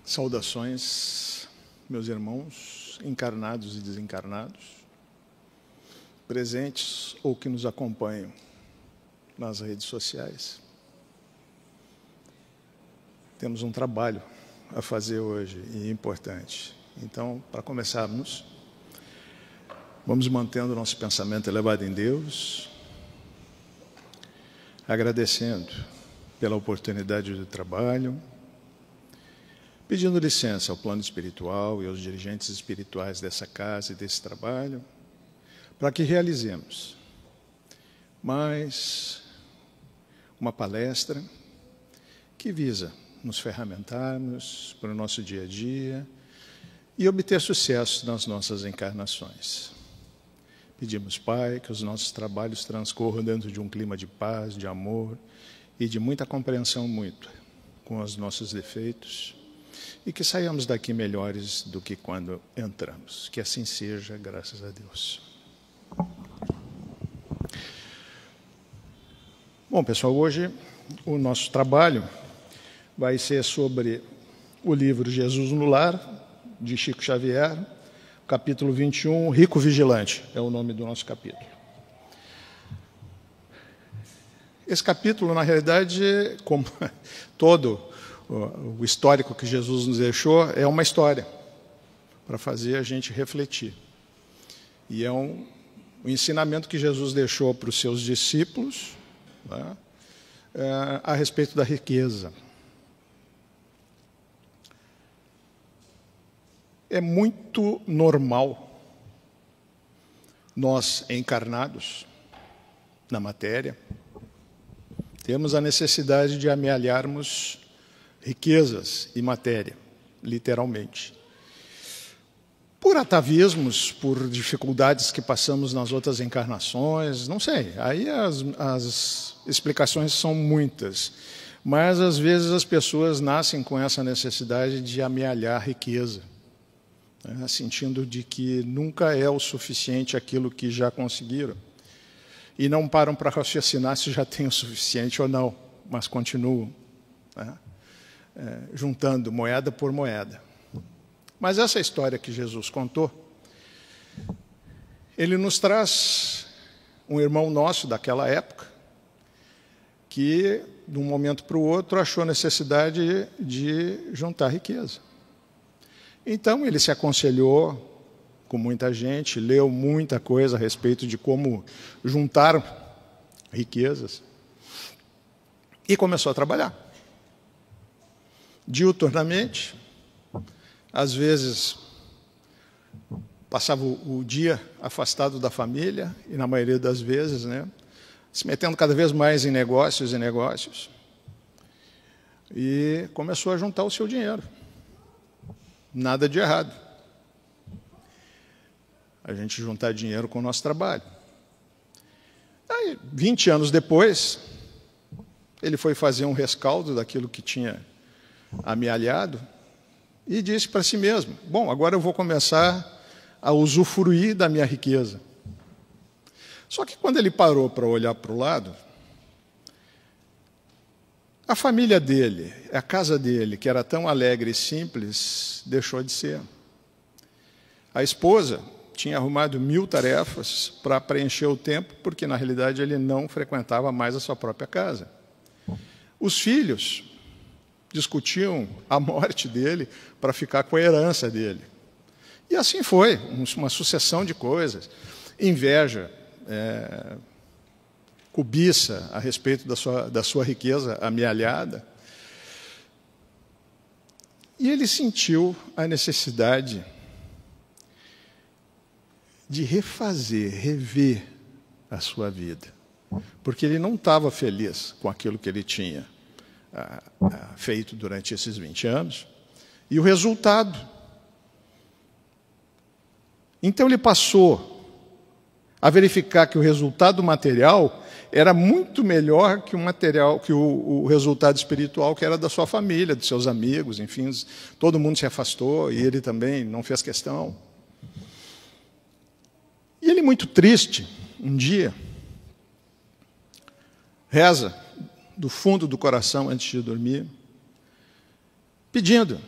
Saudações, meus irmãos, encarnados e desencarnados, presentes ou que nos acompanham nas redes sociais. Temos um trabalho a fazer hoje e importante. Então, para começarmos, vamos mantendo o nosso pensamento elevado em Deus, agradecendo pela oportunidade do trabalho, pedindo licença ao plano espiritual e aos dirigentes espirituais dessa casa e desse trabalho, para que realizemos mais uma palestra que visa nos ferramentarmos para o nosso dia a dia e obter sucesso nas nossas encarnações. Pedimos, Pai, que os nossos trabalhos transcorram dentro de um clima de paz, de amor e de muita compreensão mútua com os nossos defeitos, e que saiamos daqui melhores do que quando entramos. Que assim seja, graças a Deus. Bom, pessoal, hoje o nosso trabalho vai ser sobre o livro Jesus no Lar, de Chico Xavier, capítulo 21, Rico Vigilante, é o nome do nosso capítulo. Esse capítulo, na realidade, como todo o histórico que Jesus nos deixou, é uma história para fazer a gente refletir. E é um ensinamento que Jesus deixou para os seus discípulos, né, a respeito da riqueza. É muito normal nós, encarnados na matéria, temos a necessidade de amealharmos riquezas e matéria, literalmente. Por atavismos, por dificuldades que passamos nas outras encarnações, não sei, aí as explicações são muitas, mas às vezes as pessoas nascem com essa necessidade de amealhar riqueza, né, sentindo de que nunca é o suficiente aquilo que já conseguiram, e não param para raciocinar se já tem o suficiente ou não, mas continuam, né, juntando moeda por moeda. Mas essa história que Jesus contou, ele nos traz um irmão nosso daquela época, que, de um momento para o outro, achou necessidade de juntar riqueza. Então, ele se aconselhou com muita gente, leu muita coisa a respeito de como juntar riquezas, e começou a trabalhar. Diuturnamente, às vezes passava o dia afastado da família, e na maioria das vezes, né, se metendo cada vez mais em negócios e negócios, e começou a juntar o seu dinheiro. Nada de errado a gente juntar dinheiro com o nosso trabalho. Aí, 20 anos depois, ele foi fazer um rescaldo daquilo que tinha amealhado e disse para si mesmo, bom, agora eu vou começar a usufruir da minha riqueza. Só que quando ele parou para olhar para o lado, a família dele, a casa dele, que era tão alegre e simples, deixou de ser. A esposa tinha arrumado 1000 tarefas para preencher o tempo, porque, na realidade, ele não frequentava mais a sua própria casa. Os filhos discutiam a morte dele para ficar com a herança dele. E assim foi, uma sucessão de coisas. Inveja, cobiça a respeito da sua riqueza amealhada. E ele sentiu a necessidade de rever a sua vida, porque ele não estava feliz com aquilo que ele tinha feito durante esses 20 anos, e o resultado. Então ele passou a verificar que o resultado material era muito melhor que o resultado espiritual, que era da sua família, dos seus amigos, enfim, todo mundo se afastou, e ele também não fez questão. E ele, muito triste, um dia, reza do fundo do coração antes de dormir, pedindo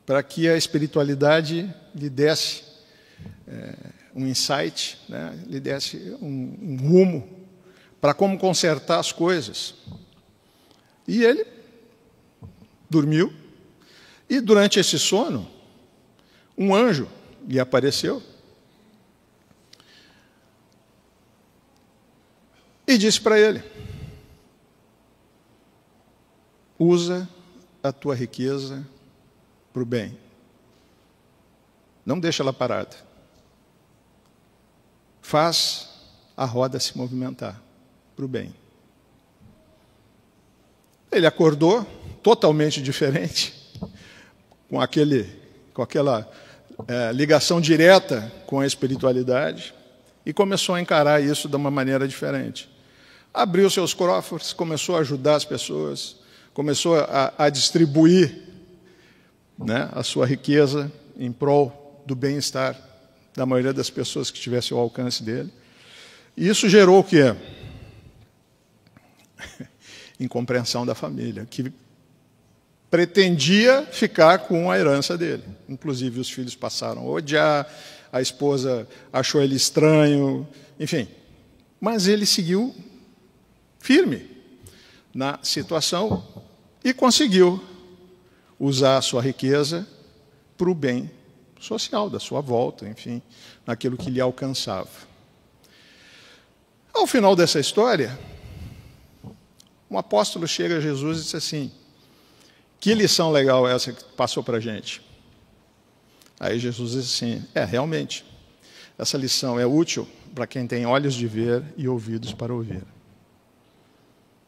para que a espiritualidade lhe desse um insight, né? Lhe desse um rumo para como consertar as coisas. E ele dormiu, e durante esse sono, um anjo lhe apareceu e disse para ele: usa a tua riqueza para o bem. Não deixa ela parada. Faz a roda se movimentar para o bem. Ele acordou totalmente diferente, com aquela ligação direta com a espiritualidade, e começou a encarar isso de uma maneira diferente. Abriu seus cofres, começou a ajudar as pessoas, começou a distribuir, né, a sua riqueza em prol do bem-estar da maioria das pessoas que tivessem o alcance dele. E isso gerou o quê? Incompreensão da família, que pretendia ficar com a herança dele. Inclusive, os filhos passaram a odiar, a esposa achou ele estranho, enfim. Mas ele seguiu firme na situação e conseguiu usar a sua riqueza para o bem social da sua volta, enfim, naquilo que lhe alcançava. Ao final dessa história, um apóstolo chega a Jesus e diz assim: que lição legal essa que passou para a gente? Aí Jesus diz assim: realmente, essa lição é útil para quem tem olhos de ver e ouvidos para ouvir.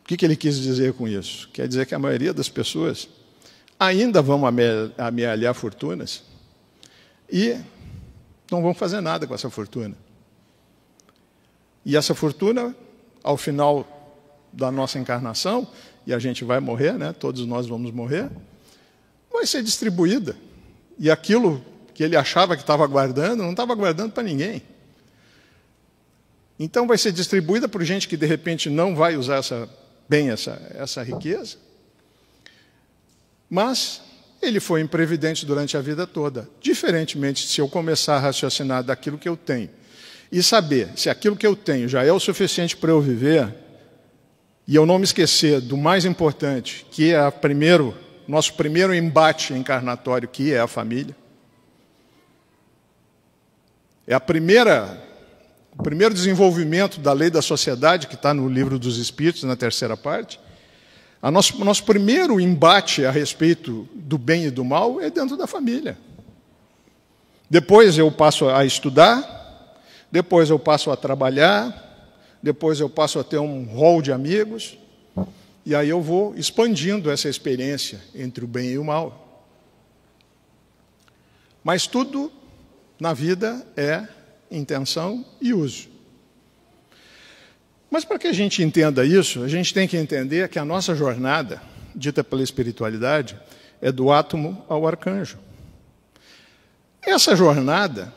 O que ele quis dizer com isso? Quer dizer que a maioria das pessoas ainda vão amealhar fortunas e não vão fazer nada com essa fortuna. E essa fortuna, ao final da nossa encarnação, e a gente vai morrer, né? Todos nós vamos morrer, vai ser distribuída. E aquilo que ele achava que estava guardando, não estava guardando para ninguém. Então vai ser distribuída por gente que de repente não vai usar essa riqueza, mas ele foi imprevidente durante a vida toda. Diferentemente, se eu começar a raciocinar daquilo que eu tenho e saber se aquilo que eu tenho já é o suficiente para eu viver, e eu não me esquecer do mais importante, que é nosso primeiro embate encarnatório, que é a família. É o primeiro desenvolvimento da lei da sociedade, que está no Livro dos Espíritos, na terceira parte. Nosso primeiro embate a respeito do bem e do mal é dentro da família. Depois eu passo a estudar, depois eu passo a trabalhar, depois eu passo a ter um rol de amigos, e aí eu vou expandindo essa experiência entre o bem e o mal. Mas tudo na vida é intenção e uso. Mas para que a gente entenda isso, a gente tem que entender que a nossa jornada, dita pela espiritualidade, é do átomo ao arcanjo. Essa jornada,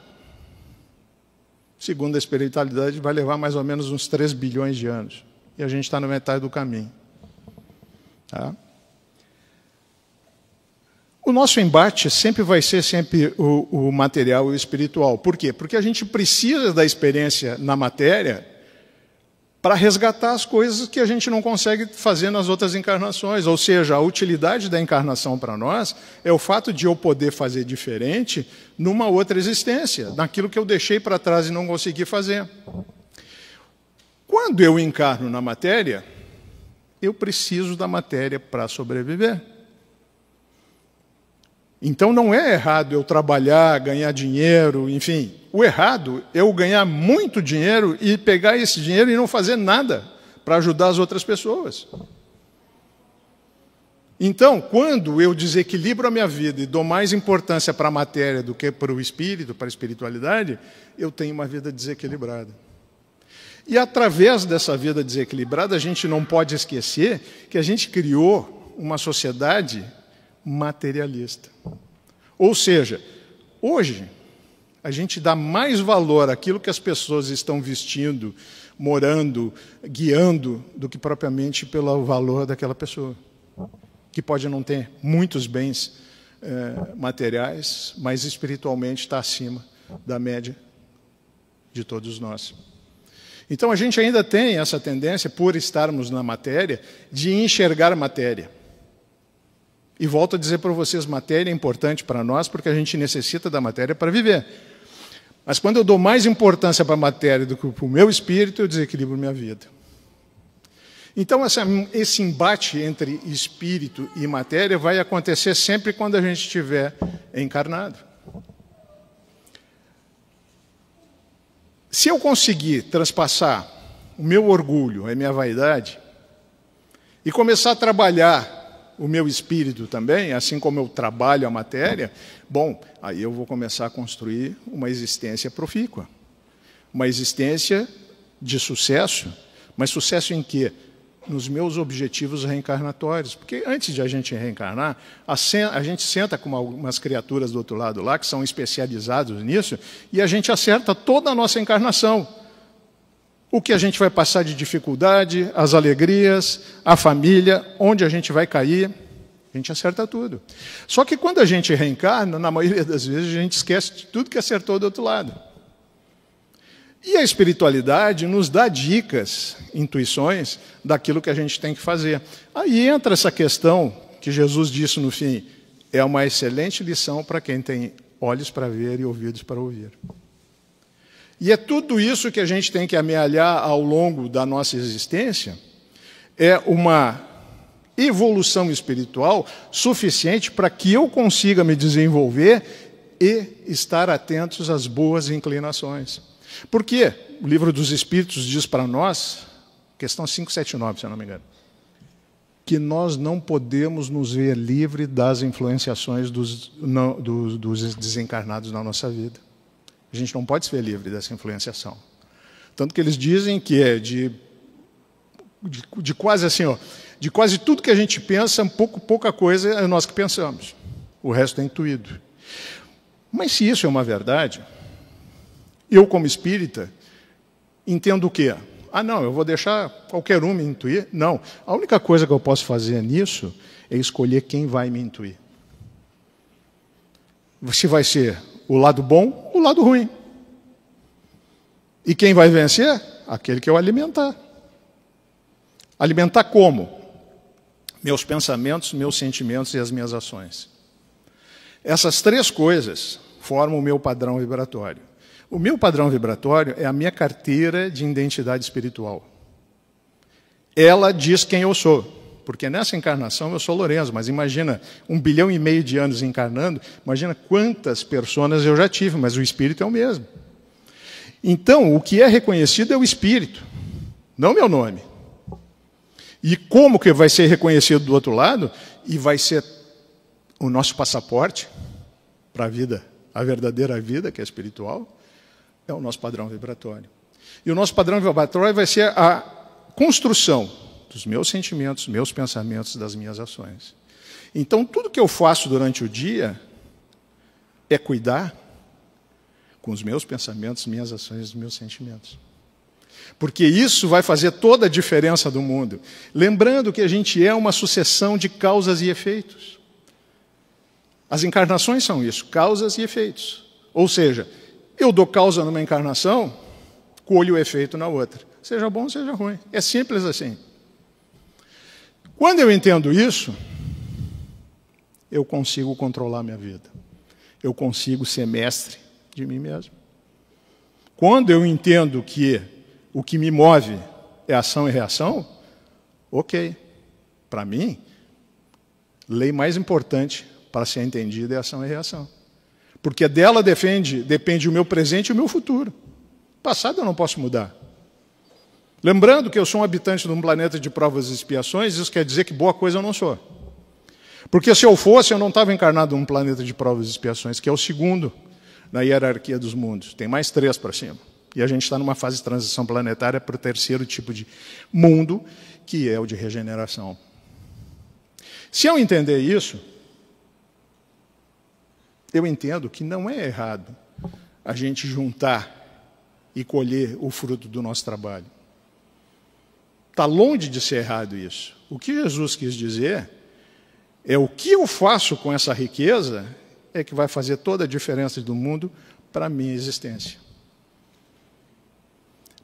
segundo a espiritualidade, vai levar mais ou menos uns 3 bilhões de anos. E a gente está na metade do caminho. Tá? O nosso embate sempre vai ser o material e o espiritual. Por quê? Porque a gente precisa da experiência na matéria para resgatar as coisas que a gente não consegue fazer nas outras encarnações. Ou seja, a utilidade da encarnação para nós é o fato de eu poder fazer diferente numa outra existência, naquilo que eu deixei para trás e não consegui fazer. Quando eu encarno na matéria, eu preciso da matéria para sobreviver. Então não é errado eu trabalhar, ganhar dinheiro, enfim. O errado é eu ganhar muito dinheiro e pegar esse dinheiro e não fazer nada para ajudar as outras pessoas. Então, quando eu desequilibro a minha vida e dou mais importância para a matéria do que para o espírito, para a espiritualidade, eu tenho uma vida desequilibrada. E através dessa vida desequilibrada, a gente não pode esquecer que a gente criou uma sociedade materialista. Ou seja, hoje a gente dá mais valor àquilo que as pessoas estão vestindo, morando, guiando, do que propriamente pelo valor daquela pessoa, que pode não ter muitos bens materiais, mas espiritualmente está acima da média de todos nós. Então a gente ainda tem essa tendência, por estarmos na matéria, de enxergar a matéria. E volto a dizer para vocês, matéria é importante para nós, porque a gente necessita da matéria para viver. Mas quando eu dou mais importância para a matéria do que para o meu espírito, eu desequilibro minha vida. Então esse embate entre espírito e matéria vai acontecer sempre quando a gente estiver encarnado. Se eu conseguir transpassar o meu orgulho, a minha vaidade, e começar a trabalhar o meu espírito também, assim como eu trabalho a matéria, bom, aí eu vou começar a construir uma existência profícua. Uma existência de sucesso, mas sucesso em quê? Nos meus objetivos reencarnatórios. Porque antes de a gente reencarnar, a gente senta com algumas criaturas do outro lado lá, que são especializados nisso, e a gente acerta toda a nossa encarnação. O que a gente vai passar de dificuldade, as alegrias, a família, onde a gente vai cair, a gente acerta tudo. Só que quando a gente reencarna, na maioria das vezes, a gente esquece de tudo que acertou do outro lado. E a espiritualidade nos dá dicas, intuições, daquilo que a gente tem que fazer. Aí entra essa questão que Jesus disse no fim, é uma excelente lição para quem tem olhos para ver e ouvidos para ouvir. E é tudo isso que a gente tem que amealhar ao longo da nossa existência, é uma evolução espiritual suficiente para que eu consiga me desenvolver e estar atentos às boas inclinações. Porque o Livro dos Espíritos diz para nós, questão 579, se eu não me engano, que nós não podemos nos ver livre das influenciações dos desencarnados na nossa vida. A gente não pode se ver livre dessa influenciação. Tanto que eles dizem que é de quase assim, ó, de quase tudo que a gente pensa, pouca coisa é nós que pensamos. O resto é intuído. Mas se isso é uma verdade, eu como espírita entendo o quê? Ah, não, eu vou deixar qualquer um me intuir? Não. A única coisa que eu posso fazer nisso é escolher quem vai me intuir. Se vai ser o lado bom, o lado ruim. E quem vai vencer? Aquele que eu alimentar. Alimentar como? Meus pensamentos, meus sentimentos e as minhas ações. Essas três coisas formam o meu padrão vibratório. O meu padrão vibratório é a minha carteira de identidade espiritual. Ela diz quem eu sou. Porque nessa encarnação eu sou Lorenzo, mas imagina 1,5 bilhão de anos encarnando, imagina quantas personas eu já tive, mas o espírito é o mesmo. Então, o que é reconhecido é o espírito, não meu nome. E como que vai ser reconhecido do outro lado? E vai ser o nosso passaporte para a vida, a verdadeira vida, que é espiritual, é o nosso padrão vibratório. E o nosso padrão vibratório vai ser a construção dos meus sentimentos, meus pensamentos, das minhas ações. Então, tudo que eu faço durante o dia é cuidar com os meus pensamentos, minhas ações e meus sentimentos. Porque isso vai fazer toda a diferença do mundo. Lembrando que a gente é uma sucessão de causas e efeitos. As encarnações são isso, causas e efeitos. Ou seja, eu dou causa numa encarnação, colho o efeito na outra. Seja bom, seja ruim. É simples assim. Quando eu entendo isso, eu consigo controlar minha vida. Eu consigo ser mestre de mim mesmo. Quando eu entendo que o que me move é ação e reação, ok. Para mim, lei mais importante para ser entendida é ação e reação. Porque dela depende o meu presente e o meu futuro. Passado eu não posso mudar. Lembrando que eu sou um habitante de um planeta de provas e expiações, isso quer dizer que boa coisa eu não sou. Porque se eu fosse, eu não estava encarnado num planeta de provas e expiações, que é o segundo na hierarquia dos mundos. Tem mais 3 para cima. E a gente está numa fase de transição planetária para o terceiro tipo de mundo, que é o de regeneração. Se eu entender isso, eu entendo que não é errado a gente juntar e colher o fruto do nosso trabalho. Está longe de ser errado isso. O que Jesus quis dizer É o que eu faço com essa riqueza é que vai fazer toda a diferença do mundo para a minha existência.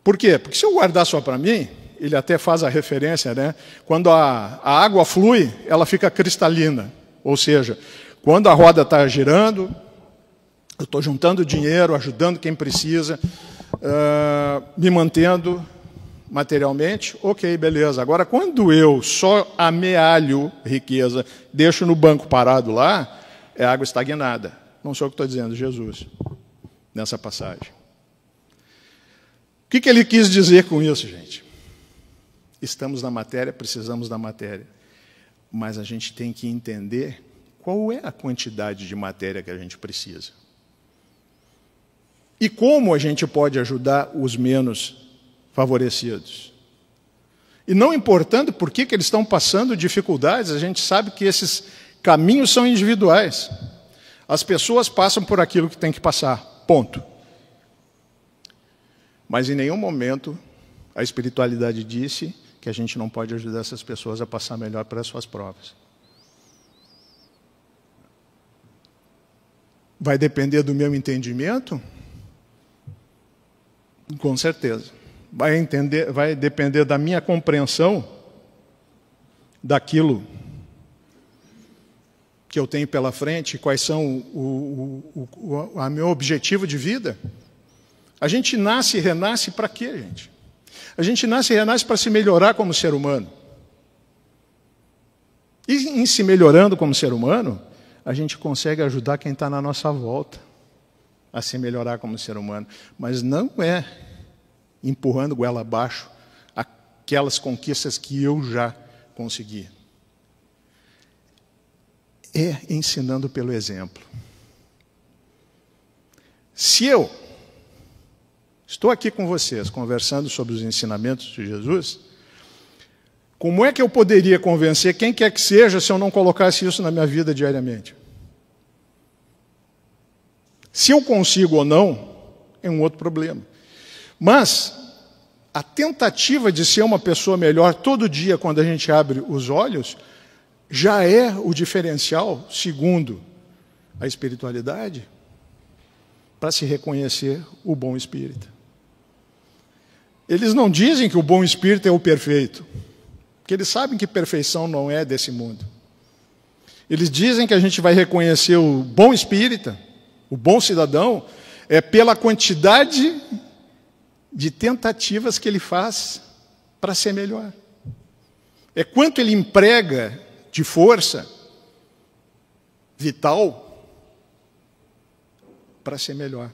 Por quê? Porque se eu guardar só para mim, ele até faz a referência, né? Quando a água flui, ela fica cristalina. Ou seja, quando a roda está girando, eu estou juntando dinheiro, ajudando quem precisa, me mantendo materialmente, ok, beleza. Agora, quando eu só amealho riqueza, deixo no banco parado lá, é água estagnada. Não sou o que estou dizendo, Jesus, nessa passagem. O que ele quis dizer com isso, gente? Estamos na matéria, precisamos da matéria. Mas a gente tem que entender qual é a quantidade de matéria que a gente precisa. E como a gente pode ajudar os menos favorecidos. E não importando por que eles estão passando dificuldades, a gente sabe que esses caminhos são individuais. As pessoas passam por aquilo que tem que passar, ponto. Mas em nenhum momento a espiritualidade disse que a gente não pode ajudar essas pessoas a passar melhor para as suas provas. Vai depender do meu entendimento? Com certeza. Vai depender da minha compreensão daquilo que eu tenho pela frente, quais são o meu objetivo de vida. A gente nasce e renasce para quê, gente? A gente nasce e renasce para se melhorar como ser humano. E em se melhorando como ser humano, a gente consegue ajudar quem está na nossa volta a se melhorar como ser humano. Mas não é empurrando goela abaixo aquelas conquistas que eu já consegui. É ensinando pelo exemplo. Se eu estou aqui com vocês, conversando sobre os ensinamentos de Jesus, como é que eu poderia convencer quem quer que seja se eu não colocasse isso na minha vida diariamente? Se eu consigo ou não, é um outro problema. Mas a tentativa de ser uma pessoa melhor todo dia, quando a gente abre os olhos, já é o diferencial, segundo a espiritualidade, para se reconhecer o bom espírita. Eles não dizem que o bom espírito é o perfeito, porque eles sabem que perfeição não é desse mundo. Eles dizem que a gente vai reconhecer o bom espírita, o bom cidadão, é pela quantidade de tentativas que ele faz para ser melhor. É quanto ele emprega de força vital para ser melhor.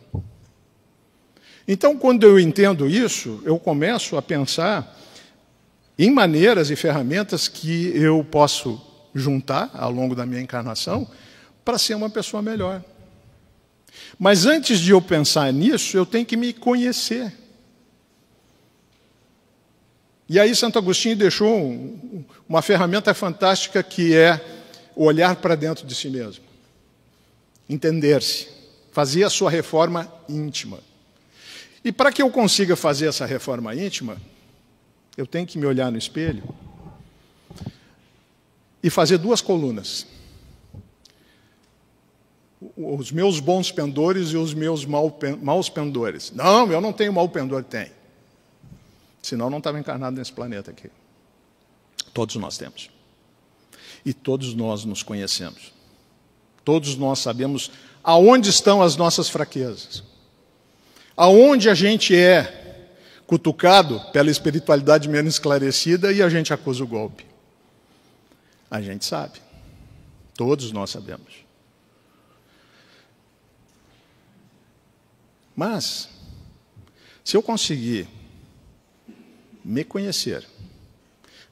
Então, quando eu entendo isso, eu começo a pensar em maneiras e ferramentas que eu posso juntar ao longo da minha encarnação para ser uma pessoa melhor. Mas antes de eu pensar nisso, eu tenho que me conhecer. E aí Santo Agostinho deixou uma ferramenta fantástica que é olhar para dentro de si mesmo. Entender-se. Fazer a sua reforma íntima. E para que eu consiga fazer essa reforma íntima, eu tenho que me olhar no espelho e fazer duas colunas. Os meus bons pendores e os meus maus pendores. Não, eu não tenho mau pendor. Tem. Senão não estava encarnado nesse planeta aqui. Todos nós temos. E todos nós nos conhecemos. Todos nós sabemos aonde estão as nossas fraquezas. Aonde a gente é cutucado pela espiritualidade menos esclarecida e a gente acusa o golpe. A gente sabe. Todos nós sabemos. Mas, se eu conseguir me conhecer,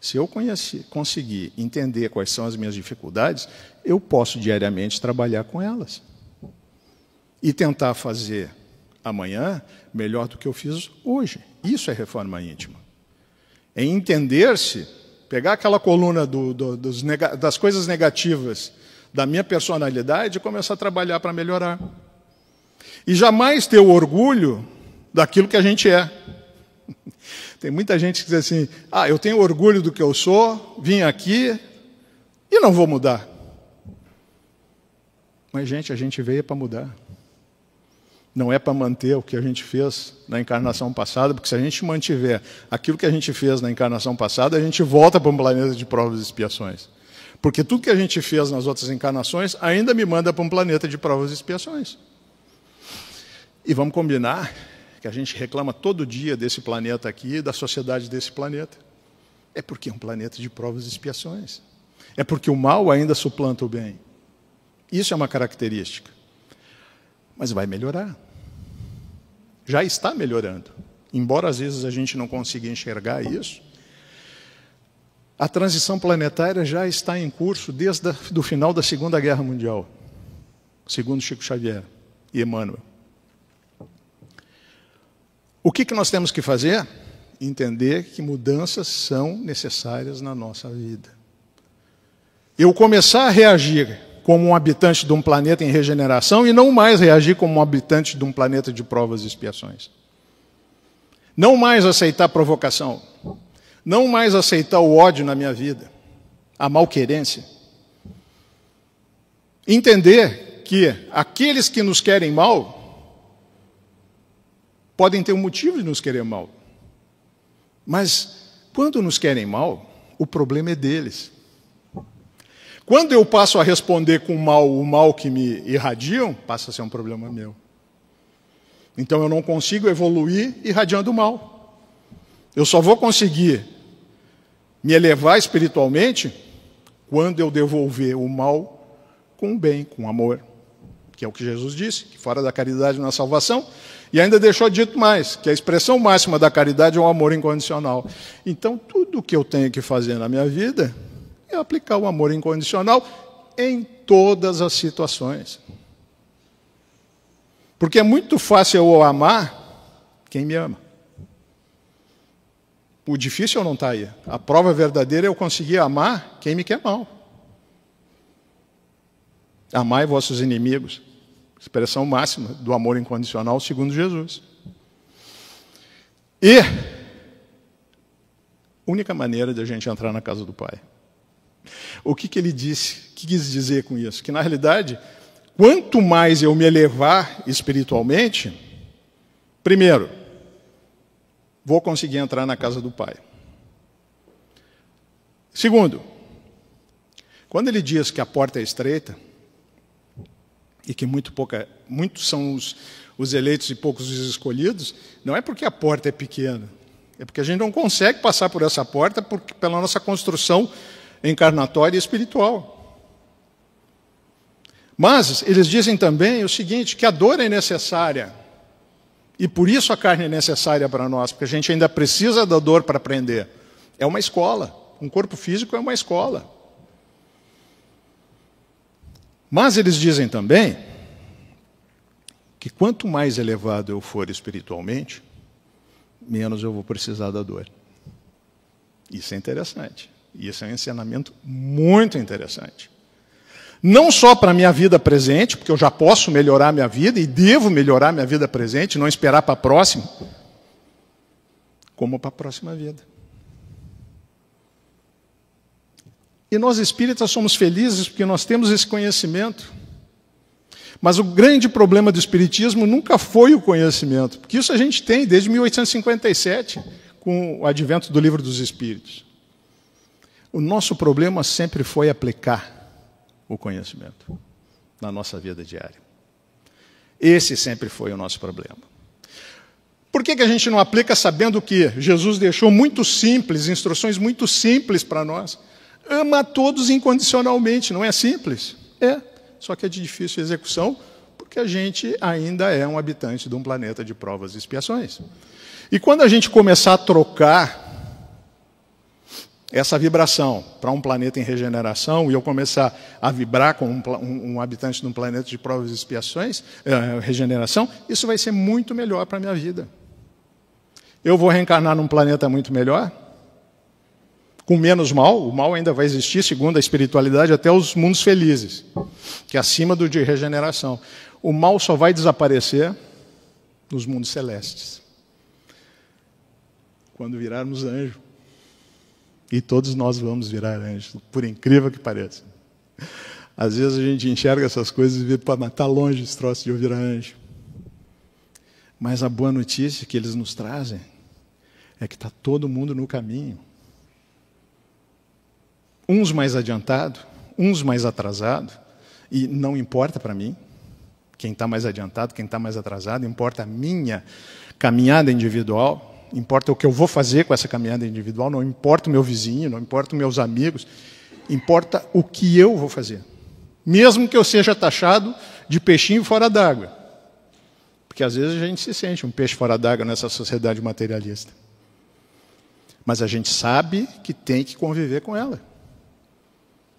se eu conseguir entender quais são as minhas dificuldades, eu posso diariamente trabalhar com elas. E tentar fazer amanhã melhor do que eu fiz hoje. Isso é reforma íntima. É entender-se, pegar aquela coluna das coisas negativas da minha personalidade e começar a trabalhar para melhorar. E jamais ter o orgulho daquilo que a gente é. Tem muita gente que diz assim, eu tenho orgulho do que eu sou, vim aqui e não vou mudar. Mas, gente, a gente veio para mudar. Não é para manter o que a gente fez na encarnação passada, porque se a gente mantiver aquilo que a gente fez na encarnação passada, a gente volta para um planeta de provas e expiações. Porque tudo que a gente fez nas outras encarnações ainda me manda para um planeta de provas e expiações. E vamos combinar que a gente reclama todo dia desse planeta aqui, da sociedade desse planeta. É porque é um planeta de provas e expiações. É porque o mal ainda suplanta o bem. Isso é uma característica. Mas vai melhorar. Já está melhorando. Embora às vezes a gente não consiga enxergar isso, a transição planetária já está em curso desde o final da Segunda Guerra Mundial, segundo Chico Xavier e Emmanuel. O que nós temos que fazer? Entender que mudanças são necessárias na nossa vida. Eu começar a reagir como um habitante de um planeta em regeneração e não mais reagir como um habitante de um planeta de provas e expiações. Não mais aceitar provocação. Não mais aceitar o ódio na minha vida. A malquerência. Entender que aqueles que nos querem mal podem ter um motivo de nos querer mal. Mas, quando nos querem mal, o problema é deles. Quando eu passo a responder com o mal que me irradiam, passa a ser um problema meu. Então eu não consigo evoluir irradiando o mal. Eu só vou conseguir me elevar espiritualmente quando eu devolver o mal com o bem, com amor. Que é o que Jesus disse, que fora da caridade não há salvação. E ainda deixou dito mais, que a expressão máxima da caridade é o amor incondicional. Então, tudo o que eu tenho que fazer na minha vida é aplicar o amor incondicional em todas as situações. Porque é muito fácil eu amar quem me ama. O difícil não está aí. A prova verdadeira é eu conseguir amar quem me quer mal. Amai vossos inimigos. Expressão máxima do amor incondicional segundo Jesus. E única maneira de a gente entrar na casa do Pai. O que ele disse? O que quis dizer com isso? Que, na realidade, quanto mais eu me elevar espiritualmente, primeiro, vou conseguir entrar na casa do Pai. Segundo, quando ele diz que a porta é estreita, e que muitos são os eleitos e poucos os escolhidos, não é porque a porta é pequena, é porque a gente não consegue passar por essa porta pela nossa construção encarnatória e espiritual. Mas eles dizem também o seguinte, que a dor é necessária, e por isso a carne é necessária para nós, porque a gente ainda precisa da dor para aprender. É uma escola, um corpo físico é uma escola. Mas eles dizem também que quanto mais elevado eu for espiritualmente, menos eu vou precisar da dor. Isso é interessante. Isso é um ensinamento muito interessante. Não só para a minha vida presente, porque eu já posso melhorar a minha vida e devo melhorar a minha vida presente, não esperar para a próxima, como para a próxima vida. E nós espíritas somos felizes porque nós temos esse conhecimento. Mas o grande problema do espiritismo nunca foi o conhecimento, porque isso a gente tem desde 1857, com o advento do Livro dos Espíritos. O nosso problema sempre foi aplicar o conhecimento na nossa vida diária. Esse sempre foi o nosso problema. Por que a gente não aplica sabendo que Jesus deixou muito simples, instruções muito simples para nós? Ama a todos incondicionalmente, não é simples? É, só que é de difícil execução, porque a gente ainda é um habitante de um planeta de provas e expiações. E quando a gente começar a trocar essa vibração para um planeta em regeneração, e eu começar a vibrar como um habitante de um planeta de provas e expiações, regeneração, isso vai ser muito melhor para a minha vida. Eu vou reencarnar num planeta muito melhor, com menos mal. O mal ainda vai existir, segundo a espiritualidade, até os mundos felizes, que é acima do de regeneração. O mal só vai desaparecer nos mundos celestes, quando virarmos anjo. E todos nós vamos virar anjos, por incrível que pareça. Às vezes a gente enxerga essas coisas e vê para matar longe esse troço de ouvir a anjo. Mas a boa notícia que eles nos trazem é que está todo mundo no caminho. Uns mais adiantados, uns mais atrasados, e não importa para mim quem está mais adiantado, quem está mais atrasado, importa a minha caminhada individual, importa o que eu vou fazer com essa caminhada individual, não importa o meu vizinho, não importa os meus amigos, importa o que eu vou fazer. Mesmo que eu seja taxado de peixinho fora d'água. Porque às vezes a gente se sente um peixe fora d'água nessa sociedade materialista. Mas a gente sabe que tem que conviver com ela.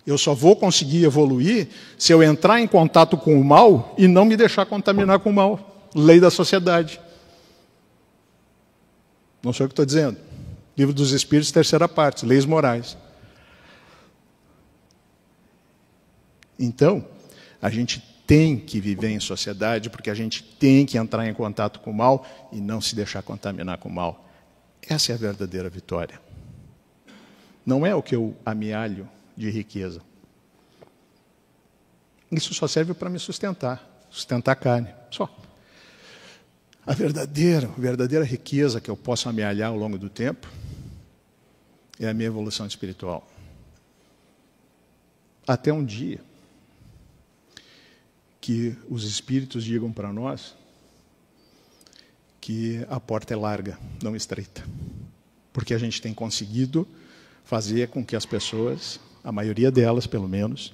Eu só vou conseguir evoluir se eu entrar em contato com o mal e não me deixar contaminar com o mal. Lei da sociedade. Não sei o que estou dizendo. Livro dos Espíritos, terceira parte, leis morais. Então, a gente tem que viver em sociedade porque a gente tem que entrar em contato com o mal e não se deixar contaminar com o mal. Essa é a verdadeira vitória. Não é o que eu amealho de riqueza. Isso só serve para me sustentar a carne, só. A verdadeira riqueza que eu posso amealhar ao longo do tempo é a minha evolução espiritual. Até um dia que os espíritos digam para nós que a porta é larga, não estreita. Porque a gente tem conseguido fazer com que as pessoas, a maioria delas pelo menos,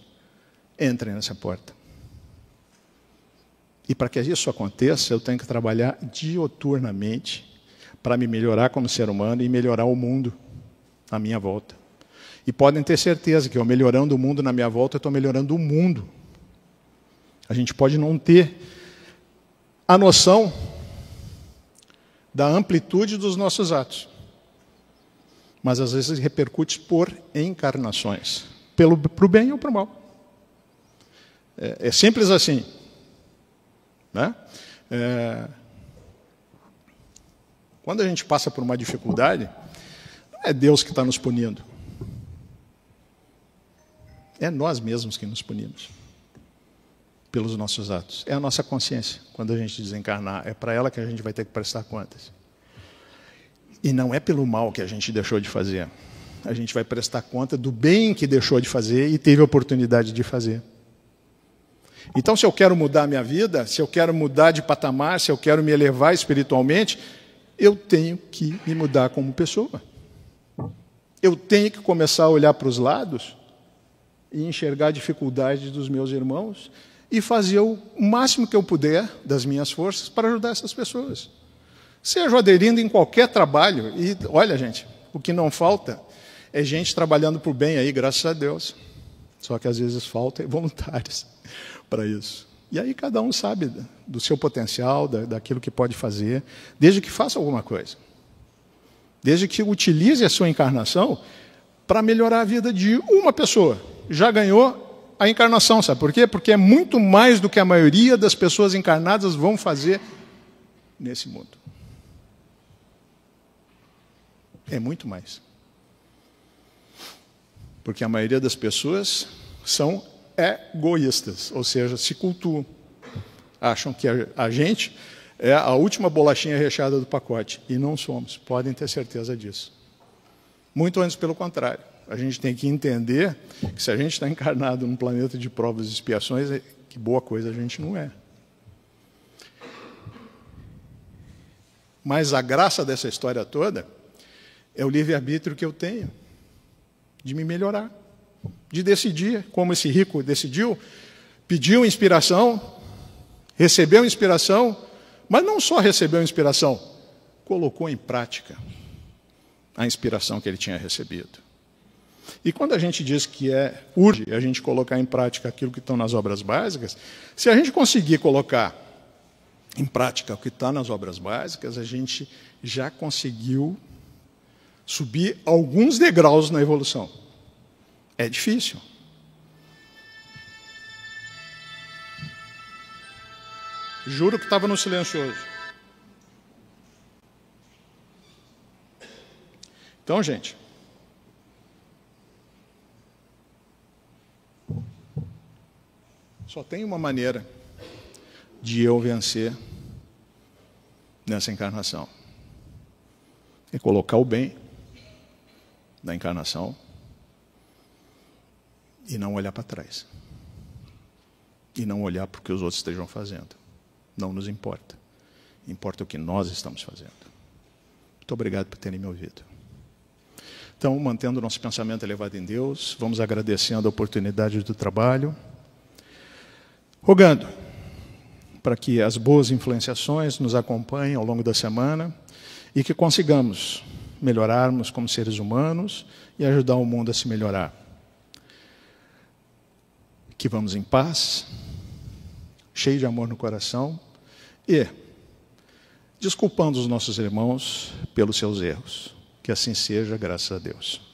entrem nessa porta. E para que isso aconteça, eu tenho que trabalhar dioturnamente para me melhorar como ser humano e melhorar o mundo à minha volta. E podem ter certeza que eu melhorando o mundo na minha volta, eu estou melhorando o mundo. A gente pode não ter a noção da amplitude dos nossos atos. Mas às vezes repercute por encarnações. Para o bem ou para o mal. É simples assim. Né? Quando a gente passa por uma dificuldade, não é Deus que está nos punindo. É nós mesmos que nos punimos. Pelos nossos atos. É a nossa consciência. Quando a gente desencarnar, é para ela que a gente vai ter que prestar contas. E não é pelo mal que a gente deixou de fazer. A gente vai prestar conta do bem que deixou de fazer e teve a oportunidade de fazer. Então, se eu quero mudar a minha vida, se eu quero mudar de patamar, se eu quero me elevar espiritualmente, eu tenho que me mudar como pessoa. Eu tenho que começar a olhar para os lados e enxergar a dificuldade dos meus irmãos e fazer o máximo que eu puder das minhas forças para ajudar essas pessoas. Seja aderindo em qualquer trabalho. E, olha, gente, o que não falta é gente trabalhando por bem aí, graças a Deus. Só que às vezes falta voluntários para isso. E aí cada um sabe do seu potencial, daquilo que pode fazer, desde que faça alguma coisa. Desde que utilize a sua encarnação para melhorar a vida de uma pessoa. Já ganhou a encarnação, sabe por quê? Porque é muito mais do que a maioria das pessoas encarnadas vão fazer nesse mundo. É muito mais. Porque a maioria das pessoas são egoístas, ou seja, se cultuam. Acham que a gente é a última bolachinha recheada do pacote. E não somos, podem ter certeza disso. Muito antes pelo contrário. A gente tem que entender que se a gente está encarnado num planeta de provas e expiações, que boa coisa a gente não é. Mas a graça dessa história toda é o livre-arbítrio que eu tenho de me melhorar, de decidir, como esse rico decidiu, pediu inspiração, recebeu inspiração, mas não só recebeu inspiração, colocou em prática a inspiração que ele tinha recebido. E quando a gente diz que urge a gente colocar em prática aquilo que estão nas obras básicas, se a gente conseguir colocar em prática o que está nas obras básicas, a gente já conseguiu subir alguns degraus na evolução. É difícil. Juro que estava no silencioso. Então, gente, Só tem uma maneira de eu vencer nessa encarnação. É colocar o bem da encarnação e não olhar para trás. E não olhar para o que os outros estejam fazendo. Não nos importa. Importa o que nós estamos fazendo. Muito obrigado por terem me ouvido. Então, mantendo o nosso pensamento elevado em Deus, vamos agradecendo a oportunidade do trabalho, rogando para que as boas influenciações nos acompanhem ao longo da semana e que consigamos melhorarmos como seres humanos e ajudar o mundo a se melhorar. Que vamos em paz, cheio de amor no coração e desculpando os nossos irmãos pelos seus erros. Que assim seja, graças a Deus.